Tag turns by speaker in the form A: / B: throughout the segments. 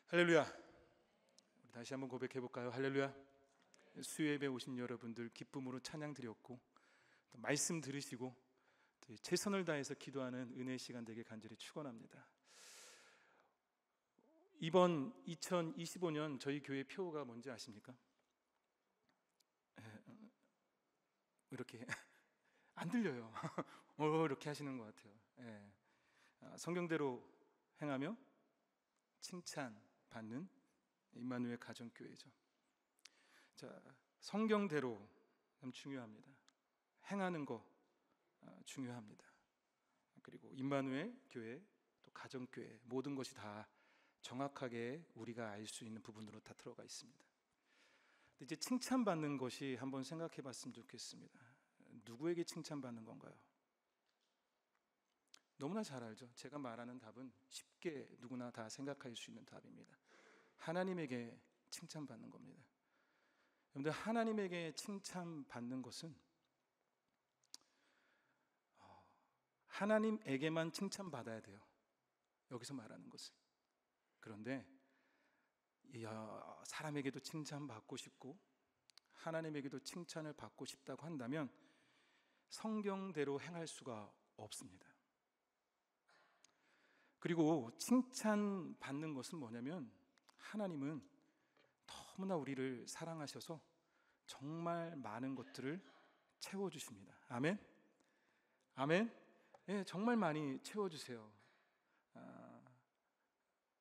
A: 할렐루야. 우리 다시 한번 고백해 볼까요? 할렐루야. 수요예배 오신 여러분들 기쁨으로 찬양 드렸고, 또 말씀 들으시고 또 최선을 다해서 기도하는 은혜의 시간 되길 간절히 축원합니다. 이번 2025년 저희 교회 표가 뭔지 아십니까? 이렇게 안 들려요. 이렇게 하시는 것 같아요. 성경대로 행하며 칭찬받는 임마누엘 가정교회죠. 자, 성경대로 참 중요합니다. 행하는 거 중요합니다. 그리고 임마누엘 교회, 또 가정교회, 모든 것이 다 정확하게 우리가 알 수 있는 부분으로 다 들어가 있습니다. 근데 이제 칭찬받는 것이 한번 생각해 봤으면 좋겠습니다. 누구에게 칭찬받는 건가요? 너무나 잘 알죠. 제가 말하는 답은 쉽게 누구나 다 생각할 수 있는 답입니다. 하나님에게 칭찬받는 겁니다. 여러분들, 하나님에게 칭찬받는 것은 하나님에게만 칭찬받아야 돼요. 여기서 말하는 것은. 그런데 사람에게도 칭찬받고 싶고 하나님에게도 칭찬을 받고 싶다고 한다면 성경대로 행할 수가 없습니다. 그리고 칭찬받는 것은 뭐냐면, 하나님은 너무나 우리를 사랑하셔서 정말 많은 것들을 채워주십니다. 아멘? 아멘? 예, 정말 많이 채워주세요.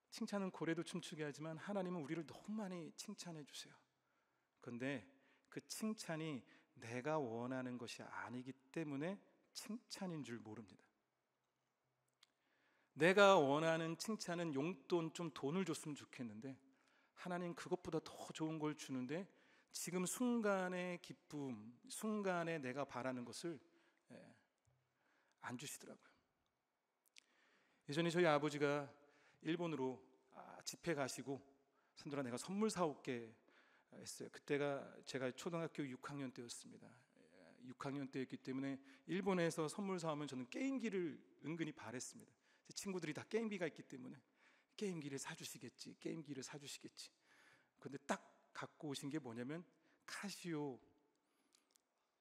A: 칭찬은 고래도 춤추게 하지만 하나님은 우리를 너무 많이 칭찬해 주세요. 그런데 그 칭찬이 내가 원하는 것이 아니기 때문에 칭찬인 줄 모릅니다. 내가 원하는 칭찬은 용돈, 좀 돈을 줬으면 좋겠는데 하나님 그것보다 더 좋은 걸 주는데 지금 순간의 기쁨, 순간에 내가 바라는 것을 안 주시더라고요. 예전에 저희 아버지가 일본으로 집회 가시고, 선들아 내가 선물 사올게 했어요. 그때가 제가 초등학교 6학년 때였습니다. 6학년 때였기 때문에 일본에서 선물 사오면 저는 게임기를 은근히 바랬습니다. 제 친구들이 다 게임기가 있기 때문에 게임기를 사주시겠지, 게임기를 사주시겠지. 그런데 딱 갖고 오신 게 뭐냐면 카시오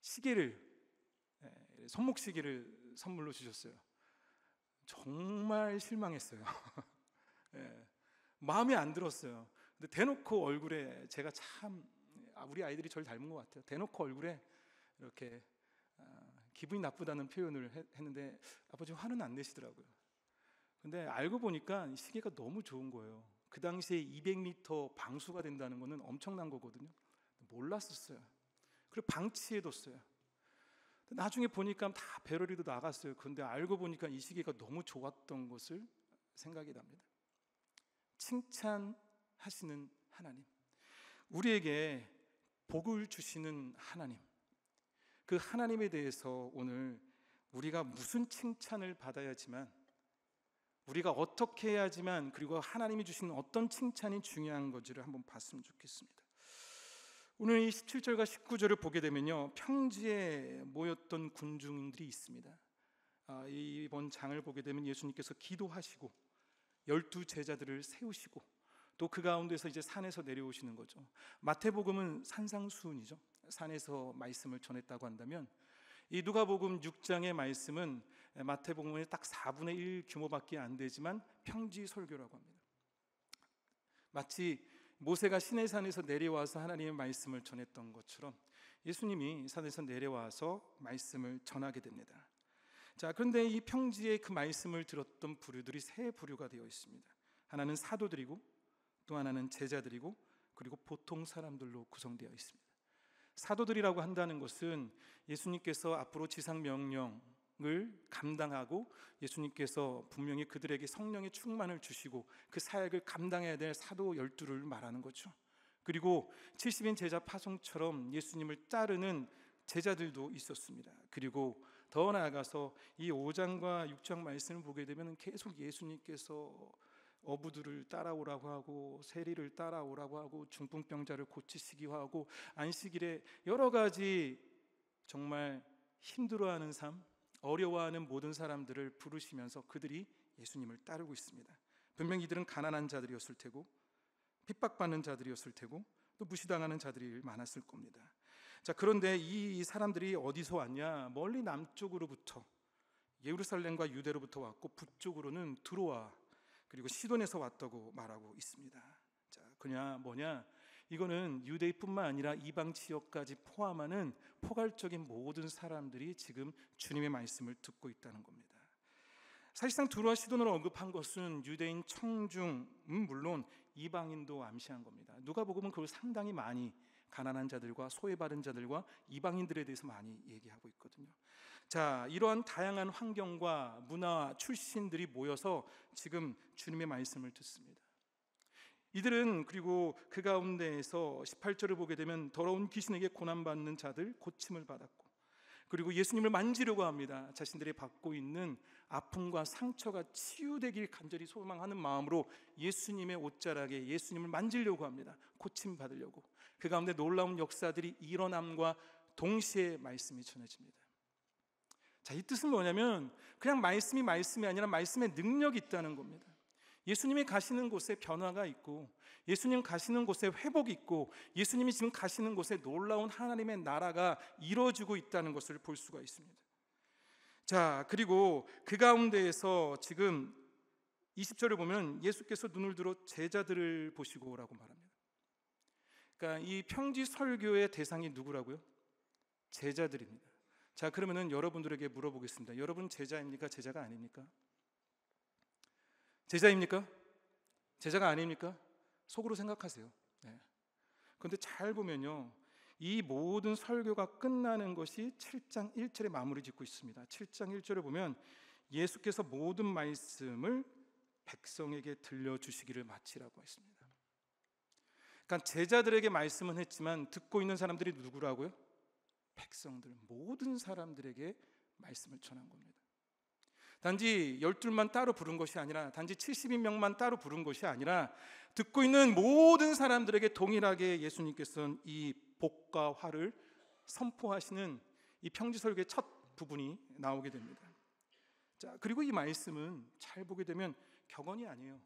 A: 시계를, 손목시계를 선물로 주셨어요. 정말 실망했어요. 마음에 안 들었어요. 근데 대놓고 얼굴에, 제가 참 우리 아이들이 저를 닮은 것 같아요. 대놓고 얼굴에 이렇게 기분이 나쁘다는 표현을 했는데 아버지 화는 안 내시더라고요. 근데 알고 보니까 이 시계가 너무 좋은 거예요. 그 당시에 200m 방수가 된다는 거는 엄청난 거거든요. 몰랐었어요. 그리고 방치해뒀어요. 나중에 보니까 다 배럴이도 나갔어요. 그런데 알고 보니까 이 시계가 너무 좋았던 것을 생각이 납니다. 칭찬하시는 하나님, 우리에게 복을 주시는 하나님, 그 하나님에 대해서 오늘 우리가 무슨 칭찬을 받아야지만, 우리가 어떻게 해야지만, 그리고 하나님이 주신 어떤 칭찬이 중요한 건지를 한번 봤으면 좋겠습니다. 오늘 이 17절과 19절을 보게 되면요, 평지에 모였던 군중들이 있습니다. 이번 장을 보게 되면 예수님께서 기도하시고 12 제자들을 세우시고 또 그 가운데서 이제 산에서 내려오시는 거죠. 마태복음은 산상수훈이죠. 산에서 말씀을 전했다고 한다면, 이 누가복음 6장의 말씀은 마태복음의 딱 4분의 1 규모밖에 안 되지만 평지 설교라고 합니다. 마치 모세가 시내산에서 내려와서 하나님의 말씀을 전했던 것처럼 예수님이 산에서 내려와서 말씀을 전하게 됩니다. 자, 그런데 이 평지에 그 말씀을 들었던 부류들이 세 부류가 되어 있습니다. 하나는 사도들이고, 또 하나는 제자들이고, 그리고 보통 사람들로 구성되어 있습니다. 사도들이라고 한다는 것은 예수님께서 앞으로 지상 명령을 감당하고 예수님께서 분명히 그들에게 성령의 충만을 주시고 그 사역을 감당해야 될 사도 12를 말하는 거죠. 그리고 70인 제자 파송처럼 예수님을 따르는 제자들도 있었습니다. 그리고 더 나아가서 이 5장과 6장 말씀을 보게 되면 계속 예수님께서 어부들을 따라오라고 하고 세리를 따라오라고 하고 중풍병자를 고치시기도 하고 안식일에 여러 가지 정말 힘들어하는 삶, 어려워하는 모든 사람들을 부르시면서 그들이 예수님을 따르고 있습니다. 분명히 이들은 가난한 자들이었을 테고 핍박받는 자들이었을 테고 또 무시당하는 자들이 많았을 겁니다. 자, 그런데 이 사람들이 어디서 왔냐? 멀리 남쪽으로부터, 예루살렘과 유대로부터 왔고 북쪽으로는 드로아 그리고 시돈에서 왔다고 말하고 있습니다. 자, 그냥 뭐냐? 이거는 유대인뿐만 아니라 이방 지역까지 포함하는 포괄적인 모든 사람들이 지금 주님의 말씀을 듣고 있다는 겁니다. 사실상 드로아 시돈을 언급한 것은 유대인 청중은 물론 이방인도 암시한 겁니다. 누가복음은 그걸 상당히 많이 가난한 자들과 소외받은 자들과 이방인들에 대해서 많이 얘기하고 있거든요. 자, 이러한 다양한 환경과 문화 출신들이 모여서 지금 주님의 말씀을 듣습니다. 이들은 그리고 그 가운데에서 18절을 보게 되면 더러운 귀신에게 고난받는 자들 고침을 받았고, 그리고 예수님을 만지려고 합니다. 자신들이 받고 있는 아픔과 상처가 치유되길 간절히 소망하는 마음으로 예수님의 옷자락에 예수님을 만지려고 합니다. 고침 받으려고. 그 가운데 놀라운 역사들이 일어남과 동시에 말씀이 전해집니다. 자, 이 뜻은 뭐냐면 그냥 말씀이 아니라 말씀의 능력이 있다는 겁니다. 예수님이 가시는 곳에 변화가 있고, 예수님 가시는 곳에 회복이 있고, 예수님이 지금 가시는 곳에 놀라운 하나님의 나라가 이루어지고 있다는 것을 볼 수가 있습니다. 자, 그리고 그 가운데에서 지금 20절을 보면 예수께서 눈을 들어 제자들을 보시고 라고 말합니다. 그러니까 이 평지 설교의 대상이 누구라고요? 제자들입니다. 자, 그러면은 여러분들에게 물어보겠습니다. 여러분 제자입니까? 제자가 아닙니까? 제자입니까? 제자가 아닙니까? 속으로 생각하세요. 네. 그런데 잘 보면요, 이 모든 설교가 끝나는 것이 7장 1절에 마무리 짓고 있습니다. 7장 1절을 보면 예수께서 모든 말씀을 백성에게 들려주시기를 마치라고 했습니다. 그러니까 제자들에게 말씀은 했지만 듣고 있는 사람들이 누구라고요? 백성들, 모든 사람들에게 말씀을 전한 겁니다. 단지 12만 따로 부른 것이 아니라, 단지 72명만 따로 부른 것이 아니라 듣고 있는 모든 사람들에게 동일하게 예수님께서는 이 복과 화를 선포하시는 이 평지설교의 첫 부분이 나오게 됩니다. 자, 그리고 이 말씀은 잘 보게 되면 격언이 아니에요.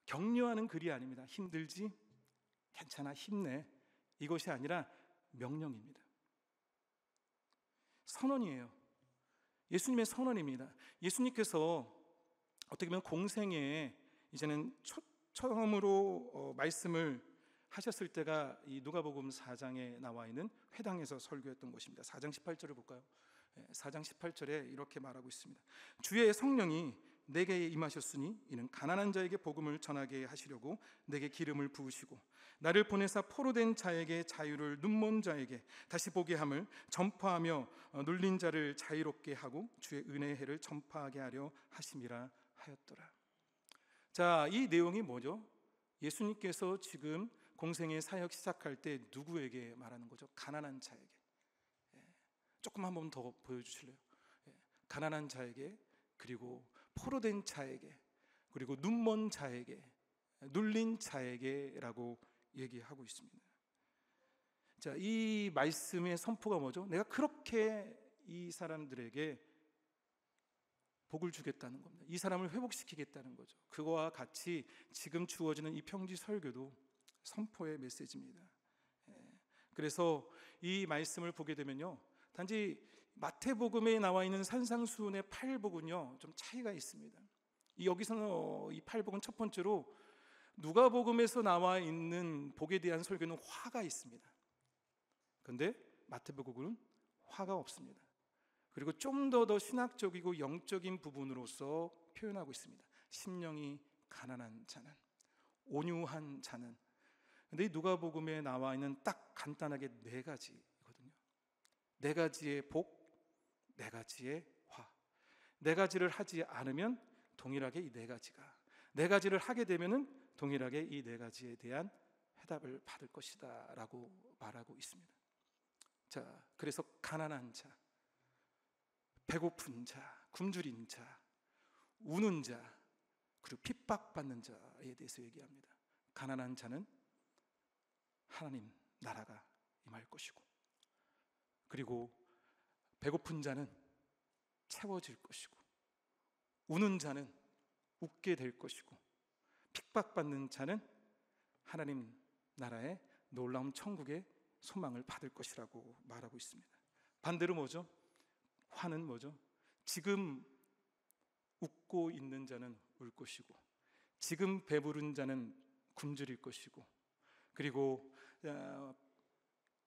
A: 격려하는 글이 아닙니다. 힘들지? 괜찮아, 힘내. 이것이 아니라 명령입니다. 선언이에요. 예수님의 선언입니다. 예수님께서 어떻게 보면 공생에 이제는 처음으로 말씀을 하셨을 때가 이 누가복음 4장에 나와 있는 회당에서 설교했던 것입니다. 4장 18절을 볼까요? 4장 18절에 이렇게 말하고 있습니다. 주의 성령이 내게 임하셨으니 이는 가난한 자에게 복음을 전하게 하시려고 내게 기름을 부으시고 나를 보내사 포로된 자에게 자유를, 눈먼 자에게 다시 보게 함을 전파하며 눌린 자를 자유롭게 하고 주의 은혜의 해를 전파하게 하려 하심이라 하였더라. 자, 이 내용이 뭐죠? 예수님께서 지금 공생의 사역 시작할 때 누구에게 말하는 거죠? 가난한 자에게. 조금 한번 더 보여주실래요? 가난한 자에게, 그리고 포로된 자에게, 그리고 눈먼 자에게, 눌린 자에게라고 얘기하고 있습니다. 자, 이 말씀의 선포가 뭐죠? 내가 그렇게 이 사람들에게 복을 주겠다는 겁니다. 이 사람을 회복시키겠다는 거죠. 그거와 같이 지금 주어지는 이 평지 설교도 선포의 메시지입니다. 그래서 이 말씀을 보게 되면요, 단지 마태복음에 나와 있는 산상수훈의 8복은요 좀 차이가 있습니다. 여기서는 이 8복은 첫 번째로 누가복음에서 나와 있는 복에 대한 설교는 화가 있습니다. 그런데 마태복음은 화가 없습니다. 그리고 좀 더 신학적이고 영적인 부분으로서 표현하고 있습니다. 심령이 가난한 자는, 온유한 자는. 근데 이 누가복음에 나와 있는 딱 간단하게 네 가지거든요. 네 가지의 복, 네 가지의 화. 네 가지를 하지 않으면 동일하게 이 네 가지가, 네 가지를 하게 되면은 동일하게 이 네 가지에 대한 해답을 받을 것이다 라고 말하고 있습니다. 자, 그래서 가난한 자, 배고픈 자, 굶주린 자, 우는 자, 그리고 핍박받는 자에 대해서 얘기합니다. 가난한 자는 하나님 나라가 임할 것이고, 그리고 배고픈 자는 채워질 것이고, 우는 자는 웃게 될 것이고, 핍박받는 자는 하나님 나라의 놀라운 천국의 소망을 받을 것이라고 말하고 있습니다. 반대로 뭐죠? 화는 뭐죠? 지금 웃고 있는 자는 울 것이고, 지금 배부른 자는 굶주릴 것이고, 그리고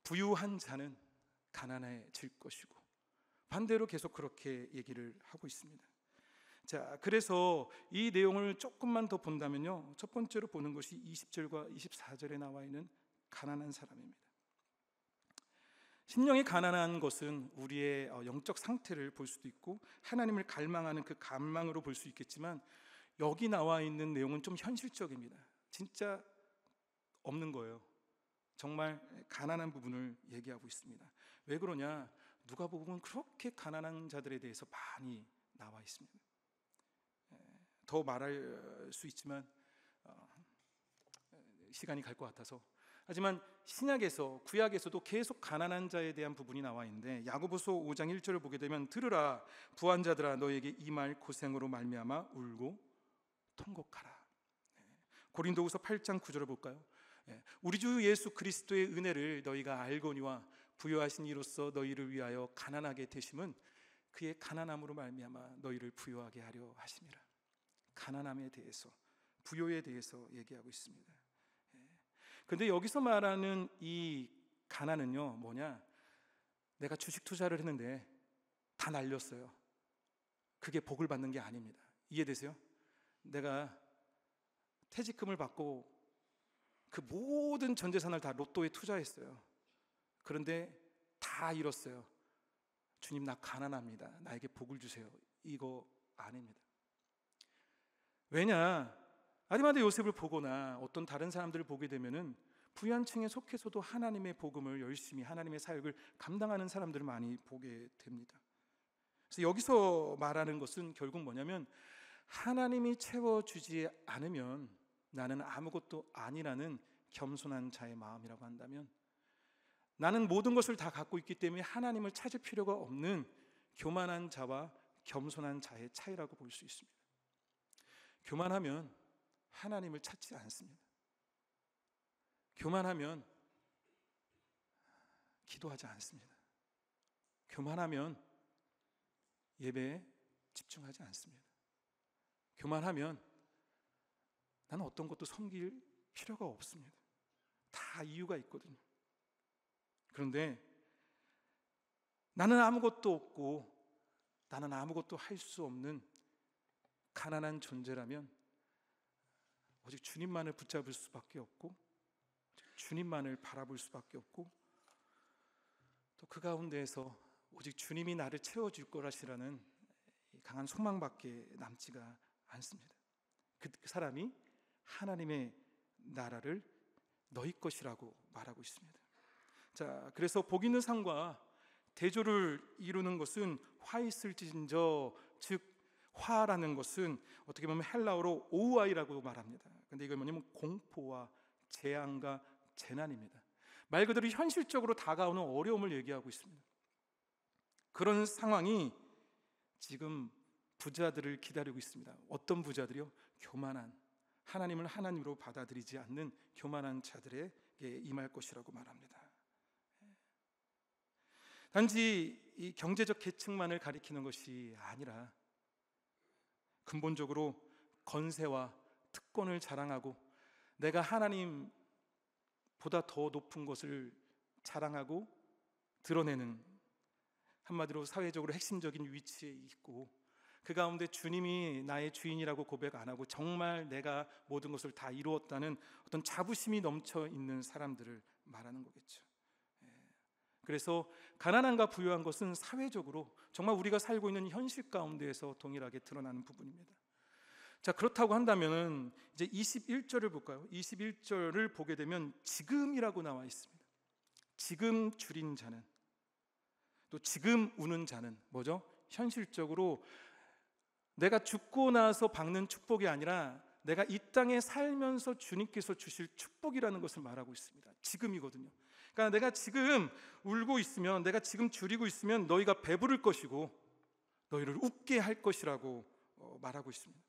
A: 부유한 자는 가난해질 것이고, 반대로 계속 그렇게 얘기를 하고 있습니다. 자, 그래서 이 내용을 조금만 더 본다면요, 첫 번째로 보는 것이 20절과 24절에 나와 있는 가난한 사람입니다. 심령이 가난한 것은 우리의 영적 상태를 볼 수도 있고 하나님을 갈망하는 그 갈망으로 볼 수 있겠지만, 여기 나와 있는 내용은 좀 현실적입니다. 진짜 없는 거예요. 정말 가난한 부분을 얘기하고 있습니다. 왜 그러냐? 누가복음은 그렇게 가난한 자들에 대해서 많이 나와 있습니다. 더 말할 수 있지만 시간이 갈 것 같아서, 하지만 신약에서, 구약에서도 계속 가난한 자에 대한 부분이 나와 있는데, 야고보서 5장 1절을 보게 되면 들으라 부한 자들아 너에게 이 말 고생으로 말미암아 울고 통곡하라. 고린도후서 8장 9절을 볼까요? 우리 주 예수 그리스도의 은혜를 너희가 알거니와 부요하신 이로써 너희를 위하여 가난하게 되심은 그의 가난함으로 말미암아 너희를 부요하게 하려 하심이라. 가난함에 대해서, 부요에 대해서 얘기하고 있습니다. 근데 여기서 말하는 이 가난은요, 뭐냐? 내가 주식 투자를 했는데 다 날렸어요. 그게 복을 받는 게 아닙니다. 이해되세요? 내가 퇴직금을 받고 그 모든 전 재산을 다 로또에 투자했어요. 그런데 다 잃었어요. 주님, 나 가난합니다. 나에게 복을 주세요. 이거 아닙니다. 왜냐? 아리마다 요셉을 보거나 어떤 다른 사람들을 보게 되면은 부유한 층에 속해서도 하나님의 복음을 열심히, 하나님의 사역을 감당하는 사람들을 많이 보게 됩니다. 그래서 여기서 말하는 것은 결국 뭐냐면, 하나님이 채워주지 않으면 나는 아무것도 아니라는 겸손한 자의 마음이라고 한다면, 나는 모든 것을 다 갖고 있기 때문에 하나님을 찾을 필요가 없는 교만한 자와 겸손한 자의 차이라고 볼 수 있습니다. 교만하면 하나님을 찾지 않습니다. 교만하면 기도하지 않습니다. 교만하면 예배에 집중하지 않습니다. 교만하면 나는 어떤 것도 섬길 필요가 없습니다. 다 이유가 있거든요. 그런데 나는 아무것도 없고 나는 아무것도 할 수 없는 가난한 존재라면 오직 주님만을 붙잡을 수밖에 없고, 주님만을 바라볼 수밖에 없고, 또 그 가운데에서 오직 주님이 나를 채워줄 거라시라는 강한 소망밖에 남지가 않습니다. 그 사람이 하나님의 나라를 너희 것이라고 말하고 있습니다. 자, 그래서 복 있는 삶과 대조를 이루는 것은 화 있을진저, 즉 화라는 것은 어떻게 보면 헬라어로 오우아이라고 말합니다. 근데 이건 뭐냐면 공포와 재앙과 재난입니다. 말 그대로 현실적으로 다가오는 어려움을 얘기하고 있습니다. 그런 상황이 지금 부자들을 기다리고 있습니다. 어떤 부자들이요? 교만한, 하나님을 하나님으로 받아들이지 않는 교만한 자들에게 임할 것이라고 말합니다. 단지 이 경제적 계층만을 가리키는 것이 아니라 근본적으로 건세와 특권을 자랑하고 내가 하나님보다 더 높은 것을 자랑하고 드러내는, 한마디로 사회적으로 핵심적인 위치에 있고, 그 가운데 주님이 나의 주인이라고 고백 안 하고 정말 내가 모든 것을 다 이루었다는 어떤 자부심이 넘쳐 있는 사람들을 말하는 거겠죠. 그래서 가난함과 부유한 것은 사회적으로 정말 우리가 살고 있는 현실 가운데에서 동일하게 드러나는 부분입니다. 자, 그렇다고 한다면 이제 21절을 볼까요? 21절을 보게 되면 지금이라고 나와 있습니다. 지금 줄인 자는, 또 지금 우는 자는 뭐죠? 현실적으로 내가 죽고 나서 받는 축복이 아니라 내가 이 땅에 살면서 주님께서 주실 축복이라는 것을 말하고 있습니다. 지금이거든요. 그러니까 내가 지금 울고 있으면, 내가 지금 줄이고 있으면 너희가 배부를 것이고 너희를 웃게 할 것이라고 말하고 있습니다.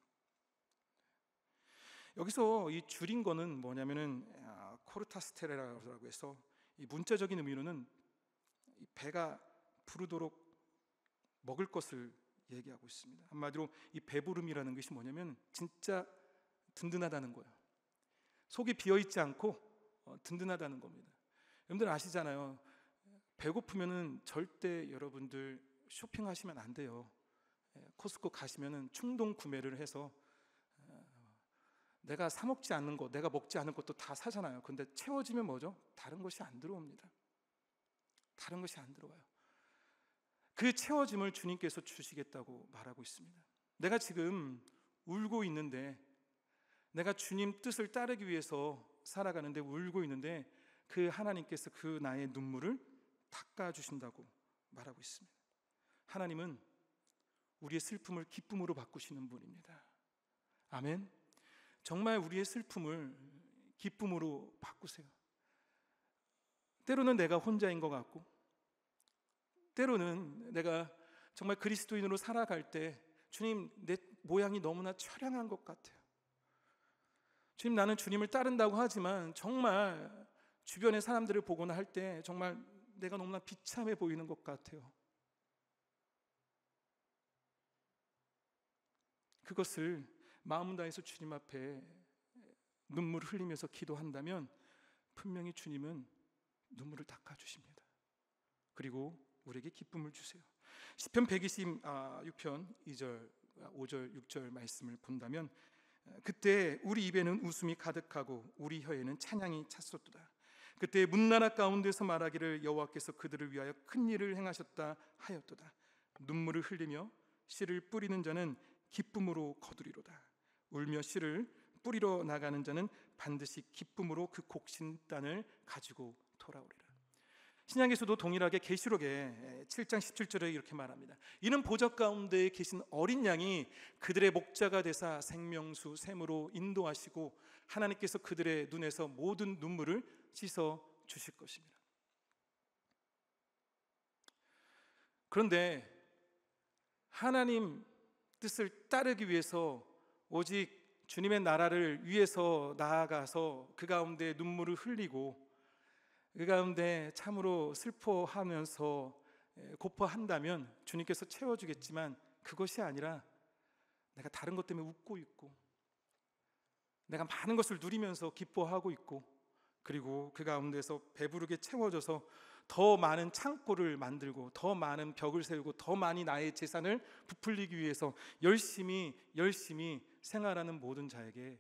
A: 여기서 이 줄인 거는 뭐냐면은 포르타스테레라고 해서 이 문자적인 의미로는 이 배가 부르도록 먹을 것을 얘기하고 있습니다. 한마디로 이 배부름이라는 것이 뭐냐면 진짜 든든하다는 거예요. 속이 비어있지 않고 든든하다는 겁니다. 여러분들 아시잖아요. 배고프면은 절대 여러분들 쇼핑하시면 안 돼요. 코스코 가시면은 충동 구매를 해서 내가 사 먹지 않는 것, 내가 먹지 않은 것도 다 사잖아요. 근데 채워지면 뭐죠? 다른 것이 안 들어옵니다. 다른 것이 안 들어와요. 그 채워짐을 주님께서 주시겠다고 말하고 있습니다. 내가 지금 울고 있는데, 내가 주님 뜻을 따르기 위해서 살아가는데 울고 있는데 그 하나님께서 그 나의 눈물을 닦아주신다고 말하고 있습니다. 하나님은 우리의 슬픔을 기쁨으로 바꾸시는 분입니다. 아멘. 정말 우리의 슬픔을 기쁨으로 바꾸세요. 때로는 내가 혼자인 것 같고, 때로는 내가 정말 그리스도인으로 살아갈 때 주님, 내 모양이 너무나 처량한 것 같아요. 주님, 나는 주님을 따른다고 하지만 정말 주변의 사람들을 보거나 할 때 정말 내가 너무나 비참해 보이는 것 같아요. 그것을 마음 다해서 주님 앞에 눈물을 흘리면서 기도한다면 분명히 주님은 눈물을 닦아주십니다. 그리고 우리에게 기쁨을 주세요. 시편 126편 2절, 5절, 6절 말씀을 본다면 그때 우리 입에는 웃음이 가득하고 우리 혀에는 찬양이 찼었도다. 그때 문나라 가운데서 말하기를 여호와께서 그들을 위하여 큰 일을 행하셨다 하였도다. 눈물을 흘리며 씨를 뿌리는 자는 기쁨으로 거두리로다. 울며 씨를 뿌리러 나가는 자는 반드시 기쁨으로 그 곡신단을 가지고 돌아오리라. 신약에서도 동일하게 계시록에 7장 17절에 이렇게 말합니다. 이는 보좌 가운데 계신 어린 양이 그들의 목자가 되사 생명수 샘으로 인도하시고 하나님께서 그들의 눈에서 모든 눈물을 씻어 주실 것입니다. 그런데 하나님 뜻을 따르기 위해서 오직 주님의 나라를 위해서 나아가서 그 가운데 눈물을 흘리고 그 가운데 참으로 슬퍼하면서 고퍼한다면 주님께서 채워주겠지만 그것이 아니라 내가 다른 것 때문에 웃고 있고 내가 많은 것을 누리면서 기뻐하고 있고 그리고 그 가운데서 배부르게 채워져서 더 많은 창고를 만들고 더 많은 벽을 세우고 더 많이 나의 재산을 부풀리기 위해서 열심히 생활하는 모든 자에게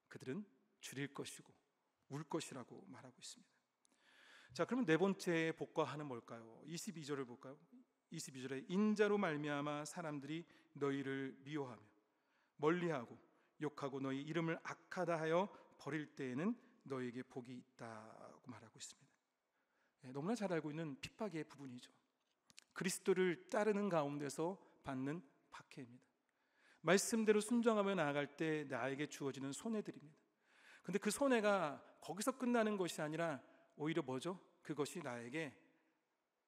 A: 그들은 줄일 것이고 울 것이라고 말하고 있습니다. 자, 그러면 네 번째 복과하는 뭘까요? 22절을 볼까요? 22절에 인자로 말미암아 사람들이 너희를 미워하며 멀리하고 욕하고 너희 이름을 악하다 하여 버릴 때에는 너희에게 복이 있다고 말하고 있습니다. 너무나 잘 알고 있는 핍박의 부분이죠. 그리스도를 따르는 가운데서 받는 박해입니다. 말씀대로 순종하며 나아갈 때 나에게 주어지는 손해들입니다. 근데 그 손해가 거기서 끝나는 것이 아니라 오히려 뭐죠? 그것이 나에게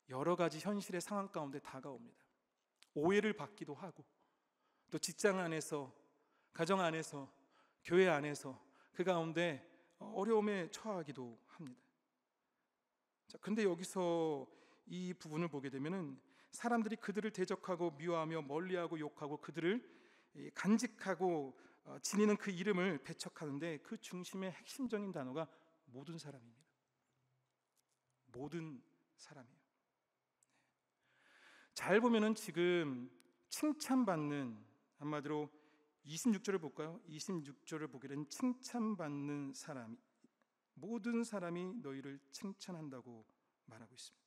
A: 여러 가지 현실의 상황 가운데 다가옵니다. 오해를 받기도 하고 또 직장 안에서, 가정 안에서, 교회 안에서 그 가운데 어려움에 처하기도 합니다. 자, 근데 여기서 이 부분을 보게 되면은 사람들이 그들을 대적하고 미워하며 멀리하고 욕하고 그들을 간직하고 지니는 그 이름을 배척하는데 그 중심의 핵심적인 단어가 모든 사람입니다. 모든 사람이에요. 잘 보면은 지금 칭찬받는, 한마디로 26절을 볼까요? 26절을 보게 되면 칭찬받는 사람, 모든 사람이 너희를 칭찬한다고 말하고 있습니다.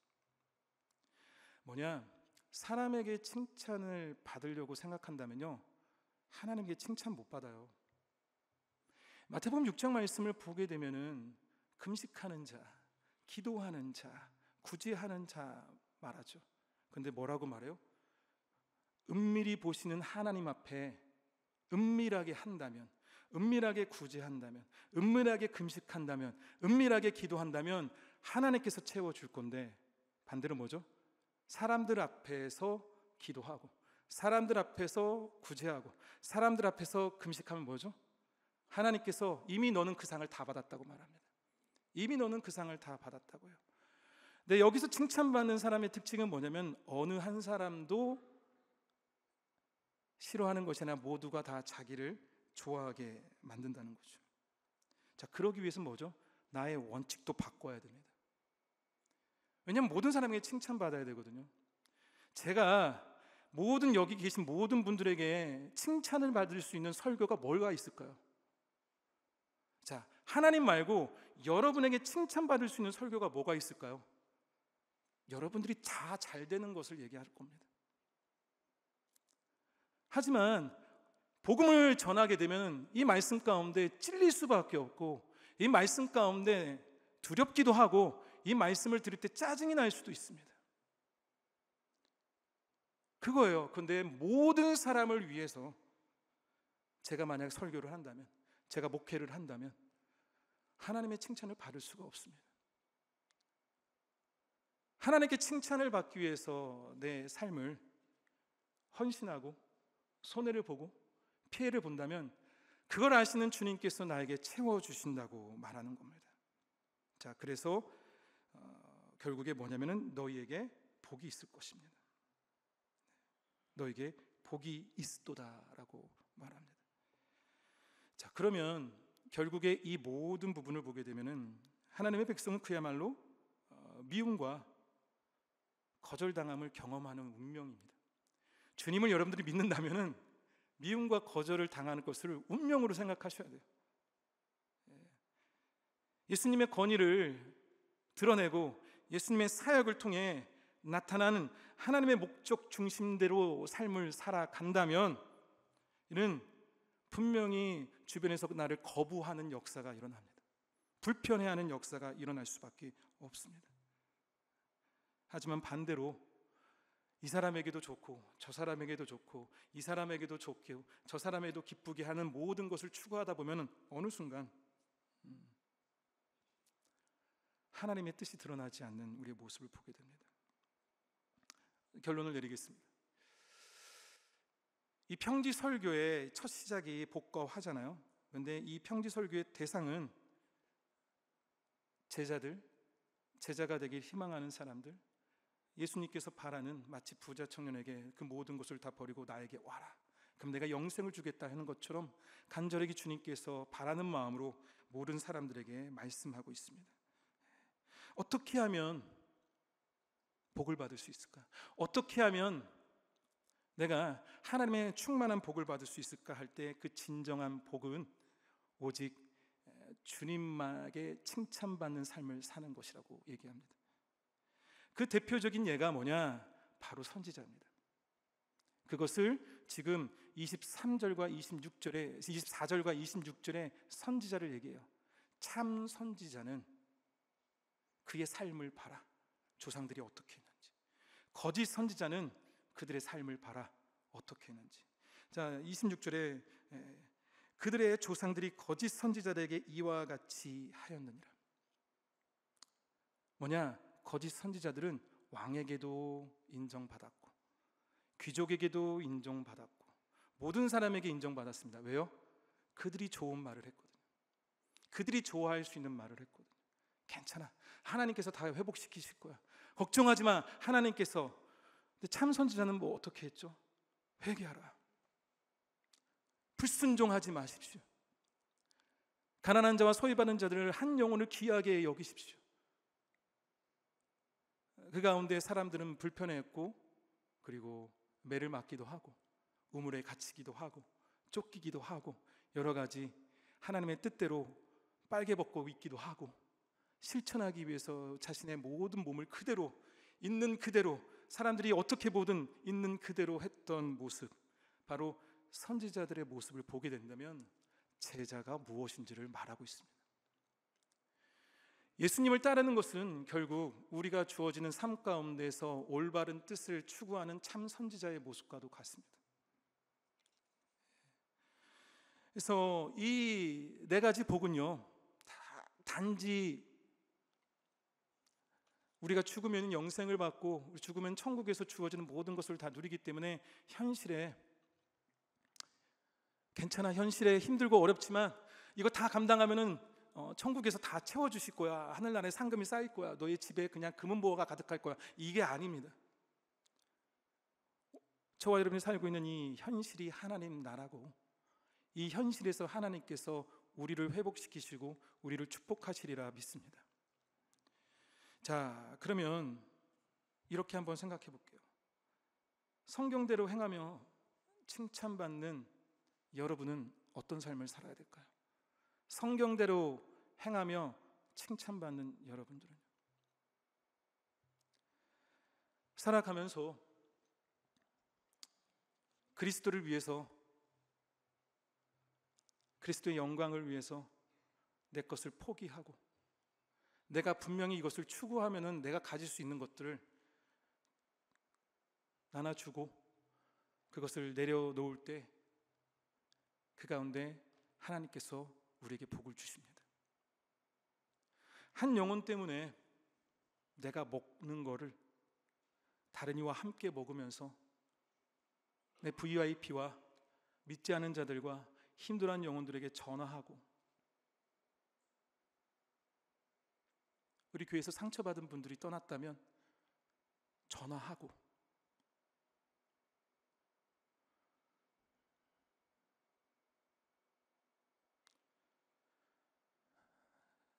A: 뭐냐? 사람에게 칭찬을 받으려고 생각한다면요, 하나님께 칭찬 못 받아요. 마태복음 6장 말씀을 보게 되면은 금식하는 자, 기도하는 자, 구제하는 자 말하죠. 근데 뭐라고 말해요? 은밀히 보시는 하나님 앞에 은밀하게 한다면, 은밀하게 구제한다면, 은밀하게 금식한다면, 은밀하게 기도한다면 하나님께서 채워줄 건데, 반대로 뭐죠? 사람들 앞에서 기도하고 사람들 앞에서 구제하고 사람들 앞에서 금식하면 뭐죠? 하나님께서 이미 너는 그 상을 다 받았다고 말합니다. 이미 너는 그 상을 다 받았다고요. 근데 여기서 칭찬받는 사람의 특징은 뭐냐면 어느 한 사람도 싫어하는 것이 아니라 모두가 다 자기를 좋아하게 만든다는 거죠. 자, 그러기 위해서는 뭐죠? 나의 원칙도 바꿔야 됩니다. 왜냐하면 모든 사람에게 칭찬받아야 되거든요. 제가 여기 계신 모든 분들에게 칭찬을 받을 수 있는 설교가 뭐가 있을까요? 자, 하나님 말고 여러분에게 칭찬받을 수 있는 설교가 뭐가 있을까요? 여러분들이 다 잘 되는 것을 얘기할 겁니다. 하지만 복음을 전하게 되면 이 말씀 가운데 찔릴 수밖에 없고, 이 말씀 가운데 두렵기도 하고, 이 말씀을 들을 때 짜증이 날 수도 있습니다. 그거예요. 그런데 모든 사람을 위해서 제가 만약 설교를 한다면, 제가 목회를 한다면 하나님의 칭찬을 받을 수가 없습니다. 하나님께 칭찬을 받기 위해서 내 삶을 헌신하고 손해를 보고 피해를 본다면 그걸 아시는 주님께서 나에게 채워주신다고 말하는 겁니다. 자, 그래서 결국에 뭐냐면은 너희에게 복이 있을 것입니다. 너에게 복이 있도다라고 말합니다. 자, 그러면 결국에 이 모든 부분을 보게 되면은 하나님의 백성은 그야말로 미움과 거절당함을 경험하는 운명입니다. 주님을 여러분들이 믿는다면은 미움과 거절을 당하는 것을 운명으로 생각하셔야 돼요. 예수님의 권위를 드러내고 예수님의 사역을 통해 나타나는 하나님의 목적 중심대로 삶을 살아간다면 이는 분명히 주변에서 나를 거부하는 역사가 일어납니다. 불편해하는 역사가 일어날 수밖에 없습니다. 하지만 반대로 이 사람에게도 좋고 저 사람에게도 좋고 이 사람에게도 좋고 저 사람에게도 기쁘게 하는 모든 것을 추구하다 보면 어느 순간 하나님의 뜻이 드러나지 않는 우리의 모습을 보게 됩니다. 결론을 내리겠습니다. 이 평지 설교의 첫 시작이 복과 화잖아요. 그런데 이 평지 설교의 대상은 제자가 되길 희망하는 사람들, 예수님께서 바라는 마치 부자 청년에게 그 모든 것을 다 버리고 나에게 와라, 그럼 내가 영생을 주겠다 하는 것처럼 간절하게 주님께서 바라는 마음으로 모든 사람들에게 말씀하고 있습니다. 어떻게 하면 복을 받을 수 있을까? 어떻게 하면 내가 하나님의 충만한 복을 받을 수 있을까 할 때 그 진정한 복은 오직 주님에게 칭찬받는 삶을 사는 것이라고 얘기합니다. 그 대표적인 예가 뭐냐? 바로 선지자입니다. 그것을 지금 24절과 26절에 선지자를 얘기해요. 참 선지자는 그의 삶을 봐라. 조상들이 어떻게 했는지. 거짓 선지자는 그들의 삶을 봐라. 어떻게 했는지. 자, 26절에 그들의 조상들이 거짓 선지자들에게 이와 같이 하였느니라. 뭐냐? 거짓 선지자들은 왕에게도 인정받았고 귀족에게도 인정받았고 모든 사람에게 인정받았습니다. 왜요? 그들이 좋은 말을 했거든요. 그들이 좋아할 수 있는 말을 했거든요. 괜찮아, 하나님께서 다 회복시키실 거야, 걱정하지 마, 하나님께서. 근데 참 선지자는 뭐 어떻게 했죠? 회개하라, 불순종하지 마십시오, 가난한 자와 소외받은 자들을 한 영혼을 귀하게 여기십시오. 그 가운데 사람들은 불편해했고 그리고 매를 맞기도 하고 우물에 갇히기도 하고 쫓기기도 하고 여러 가지 하나님의 뜻대로 빨개 벗고 있기도 하고 실천하기 위해서 자신의 모든 몸을 그대로 있는 그대로 사람들이 어떻게 보든 있는 그대로 했던 모습, 바로 선지자들의 모습을 보게 된다면 제자가 무엇인지를 말하고 있습니다. 예수님을 따르는 것은 결국 우리가 주어지는 삶 가운데서 올바른 뜻을 추구하는 참 선지자의 모습과도 같습니다. 그래서 이 네 가지 복은요, 단지 우리가 죽으면 영생을 받고 죽으면 천국에서 주어지는 모든 것을 다 누리기 때문에 현실에 괜찮아, 현실에 힘들고 어렵지만 이거 다 감당하면은 천국에서 다 채워주실 거야. 하늘나라에 상금이 쌓일 거야. 너의 집에 그냥 금은보화가 가득할 거야. 이게 아닙니다. 저와 여러분이 살고 있는 이 현실이 하나님 나라고, 이 현실에서 하나님께서 우리를 회복시키시고 우리를 축복하시리라 믿습니다. 자, 그러면 이렇게 한번 생각해 볼게요. 성경대로 행하며 칭찬받는 여러분은 어떤 삶을 살아야 될까요? 성경대로 행하며 칭찬받는 여러분들은 살아가면서 그리스도를 위해서, 그리스도의 영광을 위해서 내 것을 포기하고, 내가 분명히 이것을 추구하면은 내가 가질 수 있는 것들을 나눠주고 그것을 내려놓을 때 그 가운데 하나님께서 우리에게 복을 주십니다. 한 영혼 때문에 내가 먹는 거를 다른 이와 함께 먹으면서 내 VIP와 믿지 않은 자들과 힘들어하는 영혼들에게 전화하고, 우리 교회에서 상처받은 분들이 떠났다면 전화하고,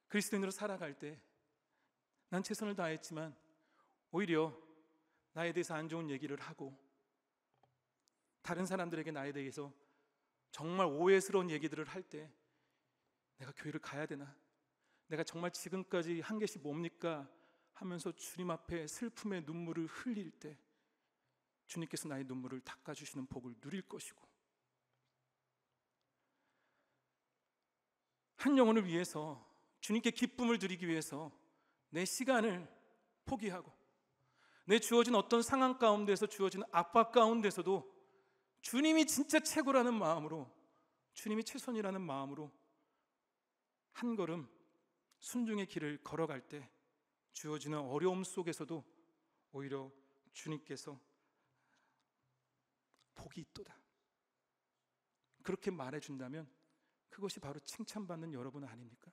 A: 그리스도인으로 살아갈 때 난 최선을 다했지만 오히려 나에 대해서 안 좋은 얘기를 하고, 다른 사람들에게 나에 대해서 정말 오해스러운 얘기들을 할 때 내가 교회를 가야 되나? 내가 정말 지금까지 한 것이 뭡니까? 하면서 주님 앞에 슬픔의 눈물을 흘릴 때 주님께서 나의 눈물을 닦아주시는 복을 누릴 것이고, 한 영혼을 위해서 주님께 기쁨을 드리기 위해서 내 시간을 포기하고, 내 주어진 어떤 상황 가운데서 주어진 압박 가운데서도 주님이 진짜 최고라는 마음으로, 주님이 최선이라는 마음으로 한 걸음 순종의 길을 걸어갈 때 주어지는 어려움 속에서도 오히려 주님께서 복이 있도다, 그렇게 말해준다면 그것이 바로 칭찬받는 여러분 아닙니까?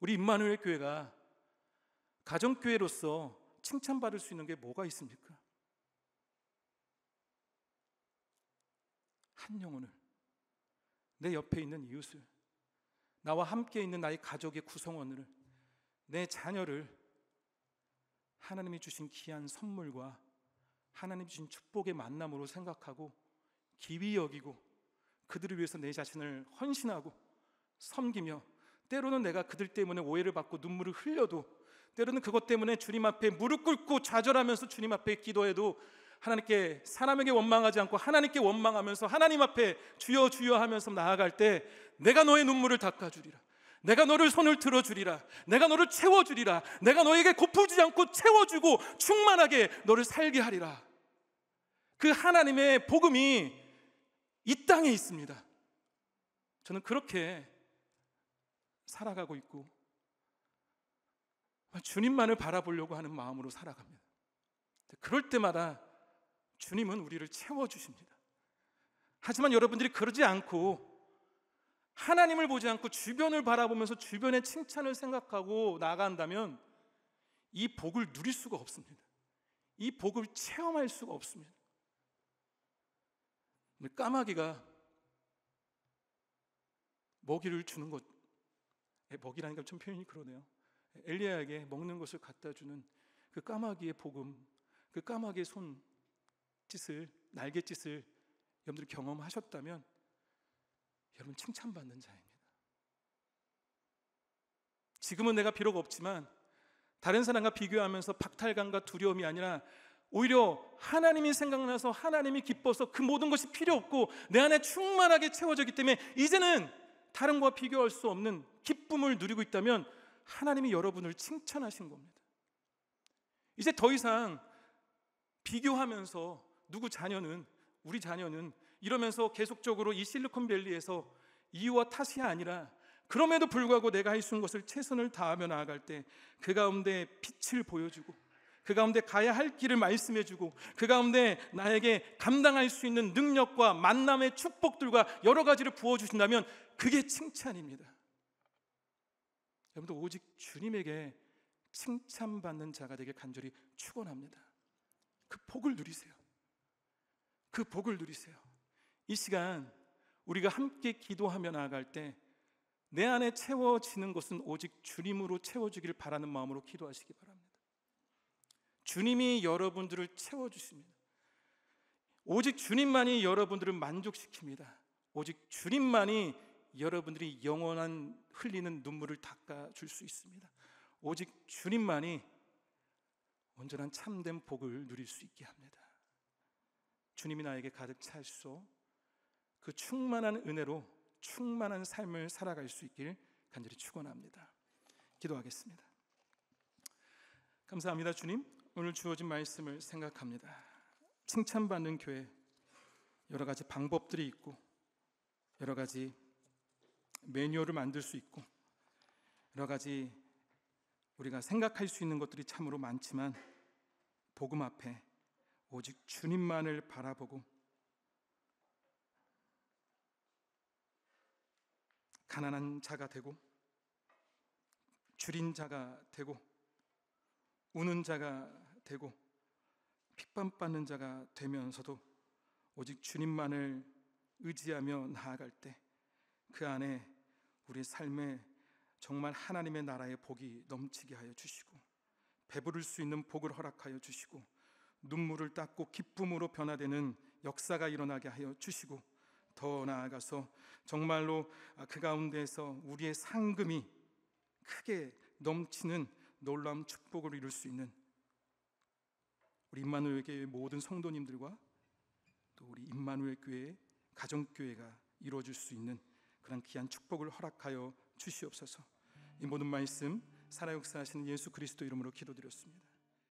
A: 우리 임마누엘 교회가 가정교회로서 칭찬받을 수 있는 게 뭐가 있습니까? 한 영혼을, 내 옆에 있는 이웃을, 나와 함께 있는 나의 가족의 구성원을, 내 자녀를 하나님이 주신 귀한 선물과 하나님이 주신 축복의 만남으로 생각하고 기위 여기고 그들을 위해서 내 자신을 헌신하고 섬기며, 때로는 내가 그들 때문에 오해를 받고 눈물을 흘려도, 때로는 그것 때문에 주님 앞에 무릎 꿇고 좌절하면서 주님 앞에 기도해도 하나님께, 사람에게 원망하지 않고 하나님께 원망하면서 하나님 앞에 주여 주여 하면서 나아갈 때 내가 너의 눈물을 닦아주리라, 내가 너를 손을 들어주리라, 내가 너를 채워주리라, 내가 너에게 고프지 않고 채워주고 충만하게 너를 살게 하리라. 그 하나님의 복음이 이 땅에 있습니다. 저는 그렇게 살아가고 있고 주님만을 바라보려고 하는 마음으로 살아갑니다. 그럴 때마다 주님은 우리를 채워주십니다. 하지만 여러분들이 그러지 않고 하나님을 보지 않고 주변을 바라보면서 주변의 칭찬을 생각하고 나아간다면 이 복을 누릴 수가 없습니다. 이 복을 체험할 수가 없습니다. 까마귀가 먹이를 주는 것, 먹이라니까 좀 표현이 그러네요. 엘리야에게 먹는 것을 갖다 주는 그 까마귀의 복음, 그 까마귀의 손짓을, 날갯짓을 여러분들이 경험하셨다면 여러분 칭찬받는 자입니다. 지금은 내가 비록 없지만 다른 사람과 비교하면서 박탈감과 두려움이 아니라 오히려 하나님이 생각나서 하나님이 기뻐서 그 모든 것이 필요 없고 내 안에 충만하게 채워졌기 때문에 이제는 다른 것과 비교할 수 없는 기쁨을 누리고 있다면 하나님이 여러분을 칭찬하신 겁니다. 이제 더 이상 비교하면서 누구 자녀는, 우리 자녀는 이러면서 계속적으로 이 실리콘밸리에서 이유와 탓이 아니라 그럼에도 불구하고 내가 할 수 있는 것을 최선을 다하며 나아갈 때 그 가운데 빛을 보여주고 그 가운데 가야 할 길을 말씀해주고 그 가운데 나에게 감당할 수 있는 능력과 만남의 축복들과 여러 가지를 부어주신다면 그게 칭찬입니다. 여러분들 오직 주님에게 칭찬받는 자가 되길 간절히 축원합니다. 그 복을 누리세요. 그 복을 누리세요. 이 시간 우리가 함께 기도하며 나아갈 때 내 안에 채워지는 것은 오직 주님으로 채워주기를 바라는 마음으로 기도하시기 바랍니다. 주님이 여러분들을 채워주십니다. 오직 주님만이 여러분들을 만족시킵니다. 오직 주님만이 여러분들이 영원한 흘리는 눈물을 닦아줄 수 있습니다. 오직 주님만이 온전한 참된 복을 누릴 수 있게 합니다. 주님이 나에게 가득 차시소 그 충만한 은혜로 충만한 삶을 살아갈 수 있길 간절히 축원합니다. 기도하겠습니다. 감사합니다. 주님, 오늘 주어진 말씀을 생각합니다. 칭찬받는 교회, 여러 가지 방법들이 있고 여러 가지 매뉴얼을 만들 수 있고 여러 가지 우리가 생각할 수 있는 것들이 참으로 많지만 복음 앞에 오직 주님만을 바라보고 가난한 자가 되고 줄인 자가 되고 우는 자가 되고 핍박받는 자가 되면서도 오직 주님만을 의지하며 나아갈 때 그 안에 우리 삶에 정말 하나님의 나라의 복이 넘치게 하여 주시고 배부를 수 있는 복을 허락하여 주시고 눈물을 닦고 기쁨으로 변화되는 역사가 일어나게 하여 주시고 더 나아가서 정말로 그 가운데서 우리의 상금이 크게 넘치는 놀라운 축복을 이룰 수 있는 우리 임마누엘 교회의 모든 성도님들과 또 우리 임마누엘 교회의 가정교회가 이루어질 수 있는 그런 귀한 축복을 허락하여 주시옵소서. 이 모든 말씀 살아 역사하시는 예수 그리스도 이름으로 기도드렸습니다.